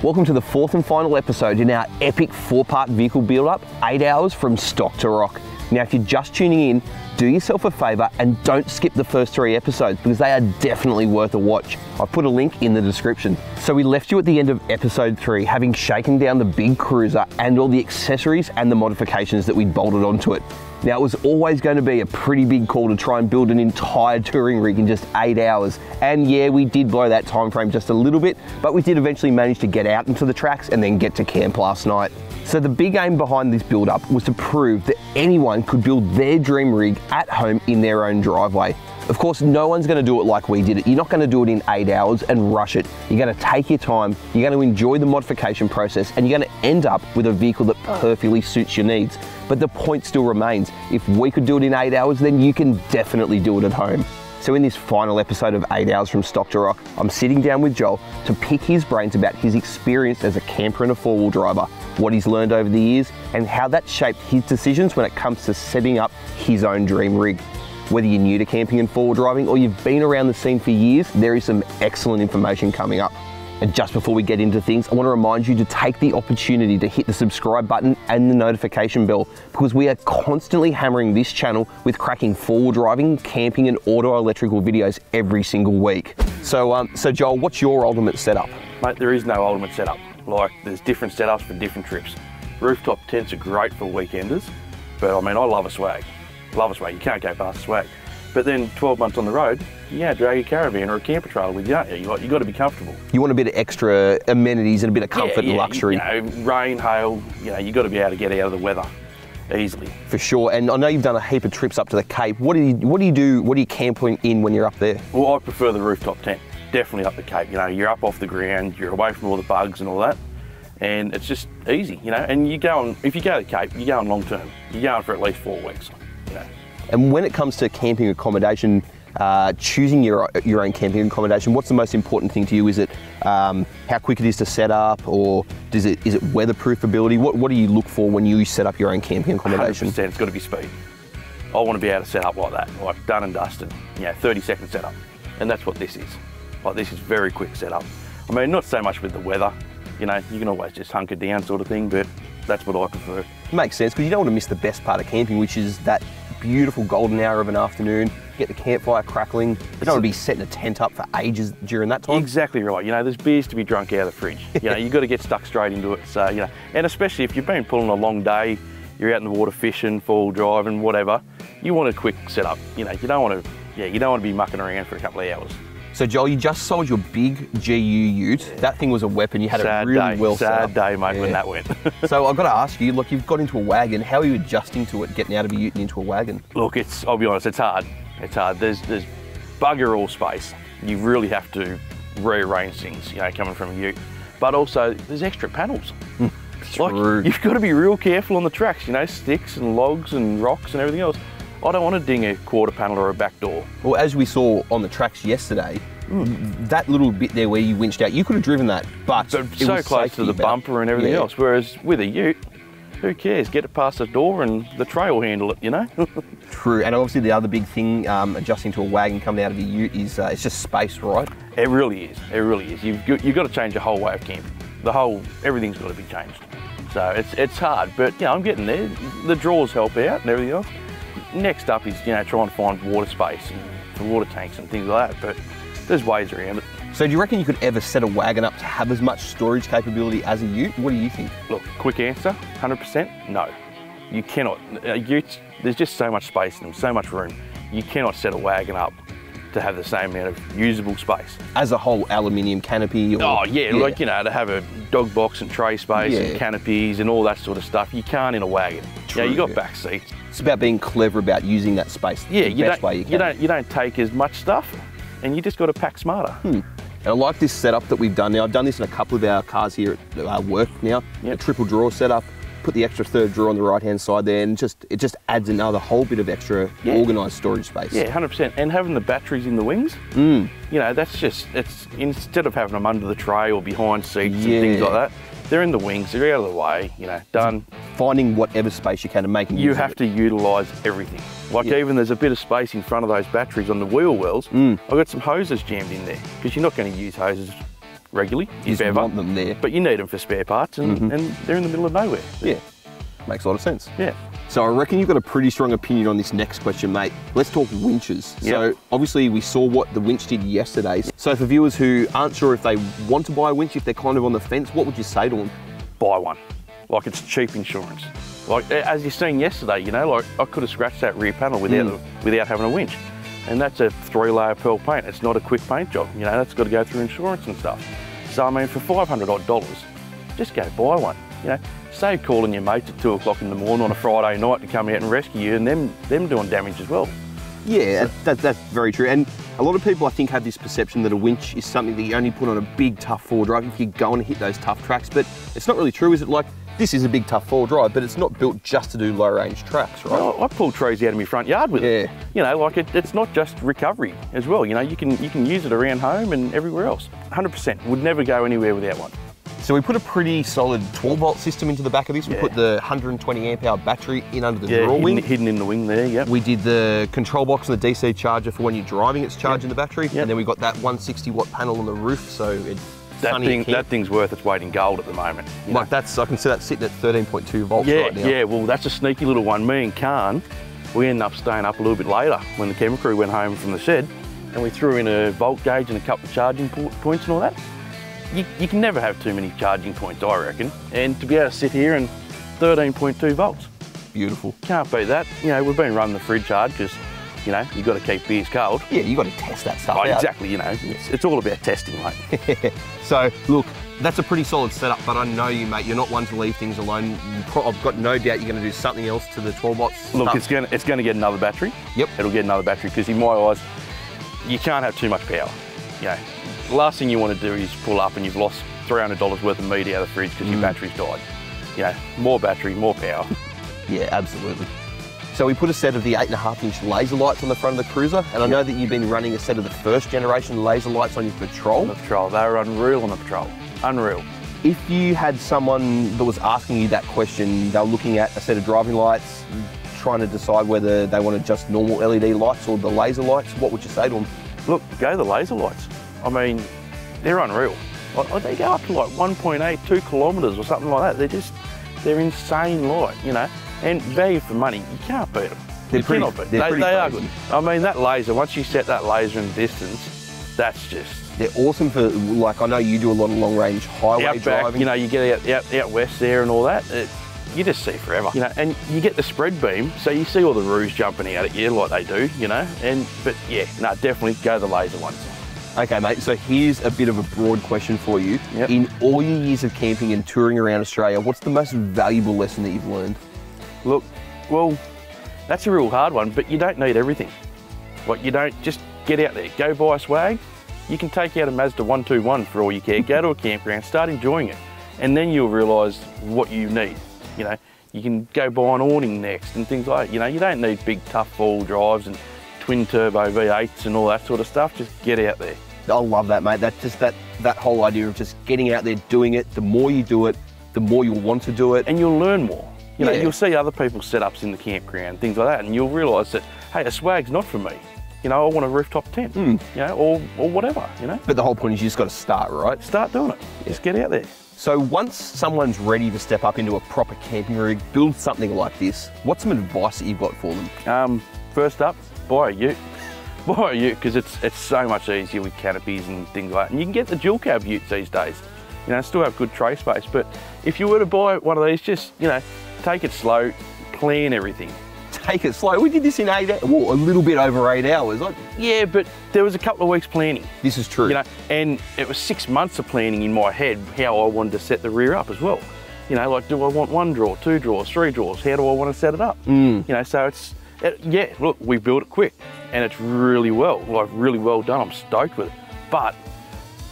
Welcome to the fourth and final episode in our epic 4-part vehicle build-up, 8 hours from stock to rock. Now, if you're just tuning in, do yourself a favour and don't skip the first 3 episodes because they are definitely worth a watch. I've put a link in the description. So we left you at the end of episode 3, having shaken down the big cruiser and all the accessories and the modifications that we'd bolted onto it. Now, it was always going to be a pretty big call to try and build an entire touring rig in just 8 hours. And yeah, we did blow that time frame just a little bit, but we did eventually manage to get out into the tracks and then get to camp last night. So the big aim behind this build-up was to prove that anyone could build their dream rig at home in their own driveway. Of course, no one's going to do it like we did it. You're not going to do it in 8 hours and rush it. You're going to take your time, you're going to enjoy the modification process, and you're going to end up with a vehicle that perfectly suits your needs. But the point still remains, if we could do it in 8 hours, then you can definitely do it at home. So in this final episode of 8 hours from stock to rock, I'm sitting down with Joel to pick his brains about his experience as a camper and a four-wheel driver, what he's learned over the years, and how that shaped his decisions when it comes to setting up his own dream rig. Whether you're new to camping and four-wheel driving or you've been around the scene for years, there is some excellent information coming up. And just before we get into things, I want to remind you to take the opportunity to hit the subscribe button and the notification bell, because we are constantly hammering this channel with cracking four-wheel driving, camping and auto electrical videos every single week. So Joel, what's your ultimate setup? Mate, there is no ultimate setup. Like, there's different setups for different trips. Rooftop tents are great for weekenders, but I mean, I love a swag. Love a swag, you can't go past a swag. But then 12 months on the road, yeah, drag a caravan or a camper trailer with you, aren't you? You got to be comfortable. You want a bit of extra amenities and a bit of comfort and luxury. You know, rain, hail, you got to be able to get out of the weather easily. For sure, and I know you've done a heap of trips up to the Cape. What do you camp in when you're up there? Well, I prefer the rooftop tent, definitely up the Cape. You know, you're up off the ground, you're away from all the bugs and all that, and it's just easy, you know. And you go on, if you go to the Cape, you're going long term. You're going for at least 4 weeks, you know. And when it comes to camping accommodation, choosing your own camping accommodation, what's the most important thing to you? Is it how quick it is to set up, or is it weatherproof ability? What do you look for when you set up your own camping accommodation? 100%, it's got to be speed. I want to be able to set up like that, like done and dusted, 30-second setup. And that's what this is. Like, this is very quick setup. I mean, not so much with the weather, you can always just hunker down sort of thing, but that's what I prefer. Makes sense, because you don't want to miss the best part of camping, which is that beautiful golden hour of an afternoon, get the campfire crackling. You don't want to be setting a tent up for ages during that time. Exactly right. There's beers to be drunk out of the fridge. You've got to get stuck straight into it. So, and especially if you've been pulling a long day, you're out in the water fishing, four-wheel driving, whatever, you want a quick setup. You don't want to be mucking around for a couple of hours. So Joel, you just sold your big GU ute. That thing was a weapon. You had it really well set up. Sad day, mate, when that went. So I've got to ask you, look, you've got into a wagon. How are you adjusting to it, getting out of a ute and into a wagon? Look, I'll be honest, it's hard. It's hard. There's bugger all space. You really have to rearrange things, coming from a ute. But also, there's extra panels. True. You've got to be real careful on the tracks, sticks and logs and rocks and everything else. I don't want to ding a quarter panel or a back door. Well, as we saw on the tracks yesterday, that little bit there where you winched out, you could have driven that, but it so was close to the bumper and everything else. Whereas with a ute, who cares? Get it past the door and the tray will handle it, True, and obviously the other big thing adjusting to a wagon coming out of a ute is it's just space, right? It really is. It really is. You've got to change the whole way of camping. Everything's got to be changed. So it's hard, but I'm getting there. The drawers help out and everything else. Next up is trying to find water space and for water tanks and things like that, but there's ways around it. So do you reckon you could ever set a wagon up to have as much storage capability as a ute? What do you think? Look, quick answer, 100%, no. You cannot. Utes, there's just so much space in them, so much room. You cannot set a wagon up to have the same amount of usable space. As a whole aluminium canopy? Or, like, to have a dog box and tray space and canopies and all that sort of stuff. You can't in a wagon. True, you got back seats. It's about being clever about using that space the best way you can. You don't take as much stuff, and you just got to pack smarter. And I like this setup that we've done now. I've done this in a couple of our cars here at work now. A triple drawer setup. Put the extra third drawer on the right hand side there, and it just adds another whole bit of extra organised storage space. Yeah, 100%. And having the batteries in the wings, that's just, it's instead of having them under the tray or behind seats and things like that, they're in the wings, they're out of the way, done. Finding whatever space you can and making use of it. You have to utilise everything. Like even there's a bit of space in front of those batteries on the wheel wells. I've got some hoses jammed in there, because you're not going to use hoses regularly, You just want them there. but you need them for spare parts, and they're in the middle of nowhere. Yeah, makes a lot of sense. Yeah. So I reckon you've got a pretty strong opinion on this next question, mate. Let's talk winches. So obviously we saw what the winch did yesterday. So for viewers who aren't sure if they want to buy a winch, if they're kind of on the fence, what would you say to them? Buy one. Like, it's cheap insurance. Like, as you've seen yesterday, you know, like I could have scratched that rear panel without having a winch. And that's a 3-layer pearl paint. It's not a quick paint job. You know, that's got to go through insurance and stuff. So I mean, for $500 odd, just go buy one. You know, save calling your mates at 2 o'clock in the morning on a Friday night to come out and rescue you, and them doing damage as well. Yeah, that's very true. And a lot of people, I think, have this perception that a winch is something that you only put on a big, tough 4-drive if you go and hit those tough tracks. But it's not really true, is it? Like, this is a big, tough 4-drive, but it's not built just to do low-range tracks, right? Well, I pull trees out of my front yard with it. You know, like it's not just recovery as well. You know, you can use it around home and everywhere else. 100%. Would never go anywhere without one. So we put a pretty solid 12-volt system into the back of this. We put the 120 amp hour battery in under the draw wing. Hidden in the wing there, yep. We did the control box and the DC charger for when you're driving, it's charging the battery. And then we got that 160 watt panel on the roof, so it's that thing's worth its weight in gold at the moment. Like that's, I can see that sitting at 13.2 volts right now. Yeah, well that's a sneaky little one. Me and Khan, we ended up staying up a little bit later when the camera crew went home from the shed, and we threw in a volt gauge and a couple of charging points and all that. You can never have too many charging points, I reckon. And to be able to sit here and 13.2 volts. Beautiful. Can't beat that. You know, we've been running the fridge hard because, you know, you've got to keep beers cold. Yeah, you've got to test that stuff out. Exactly, you know, it's all about testing, mate. So, look, that's a pretty solid setup, but I know you, mate, you're not one to leave things alone. I've got no doubt you're going to do something else to the 12 volts. Look, it's going to get another battery. Yep. It'll get another battery because in my eyes, you can't have too much power. You know, the last thing you want to do is pull up and you've lost $300 worth of meat out of the fridge because your battery's died. You know, more battery, more power. Yeah, absolutely. So we put a set of the 8.5-inch laser lights on the front of the Cruiser, and I know that you've been running a set of the first generation laser lights on your Patrol. On the Patrol, they were unreal on the Patrol, unreal. If you had someone that was asking you that question, they were looking at a set of driving lights, trying to decide whether they wanted just normal LED lights or the laser lights, what would you say to them? Look, go the laser lights. I mean, they're unreal. They go up to like 1.8, 2 kilometres or something like that. They're insane light, you know, and value for money, you can't beat them. They are good. I mean, that laser, once you set that laser in distance, that's just... They're awesome for, like, I know you do a lot of long-range highway driving. You know, you get out west there and all that, you just see forever. You know, and you get the spread beam, so you see all the roos jumping out at you like they do, you know, but yeah, no, definitely go the laser ones. Okay, mate, so here's a bit of a broad question for you. Yep. In all your years of camping and touring around Australia, what's the most valuable lesson that you've learned? Look, well, that's a real hard one, but you don't need everything. Like, you don't just get out there, go buy a swag. You can take out a Mazda 121 for all you care, go to a campground, start enjoying it, and then you'll realise what you need. You know, you can go buy an awning next and things like that. You know, you don't need big, tough all drives and twin turbo V8s and all that sort of stuff. Just get out there. I love that, mate. That's just that whole idea of just getting out there, doing it. The more you do it, the more you'll want to do it. And you'll learn more. You know, you'll see other people's setups in the campground, things like that, and you'll realise that, hey, a swag's not for me. You know, I want a rooftop tent, you know, or whatever, you know. But the whole point is you just got to start, right? Start doing it. Just get out there. So once someone's ready to step up into a proper camping rig, build something like this, what's some advice that you've got for them? First up, buy a ute. Buy a ute, because it's so much easier with canopies and things like that. And you can get the dual cab utes these days. You know, still have good tray space. But if you were to buy one of these, just, you know, take it slow, plan everything. Take it slow. We did this in 8 hours, well, a little bit over 8 hours. Yeah, but there was a couple of weeks planning. This is true. You know, and it was 6 months of planning in my head how I wanted to set the rear up as well. You know, like, do I want 1 drawer, 2 drawers, 3 drawers? How do I want to set it up? You know, so yeah, look, we built it quick and it's really well done. I'm stoked with it. But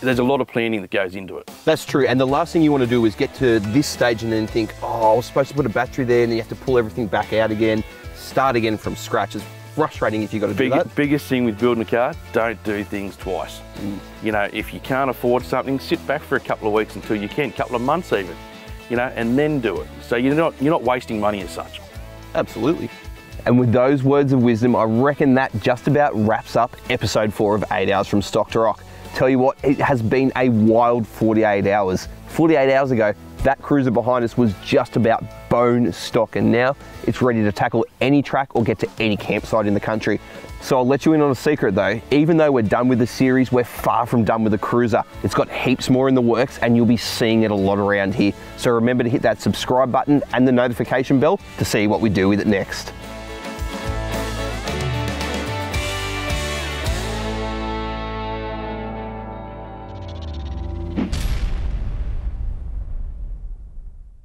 there's a lot of planning that goes into it. That's true, and the last thing you want to do is get to this stage and then think, oh, I was supposed to put a battery there, and then you have to pull everything back out again, start again from scratch. It's frustrating if you've got to do that. Biggest thing with building a car, don't do things twice. You know, if you can't afford something, sit back for a couple of weeks until you can, couple of months even, you know, and then do it. So you're not wasting money as such. Absolutely. And with those words of wisdom, I reckon that just about wraps up episode 4 of 8 Hours from Stock to Rock. tell you what, it has been a wild 48 hours. 48 hours ago, that cruiser behind us was just about bone stock, and now it's ready to tackle any track or get to any campsite in the country. So I'll let you in on a secret though, even though we're done with the series, we're far from done with the cruiser. It's got heaps more in the works and you'll be seeing it a lot around here. So remember to hit that subscribe button and the notification bell to see what we do with it next.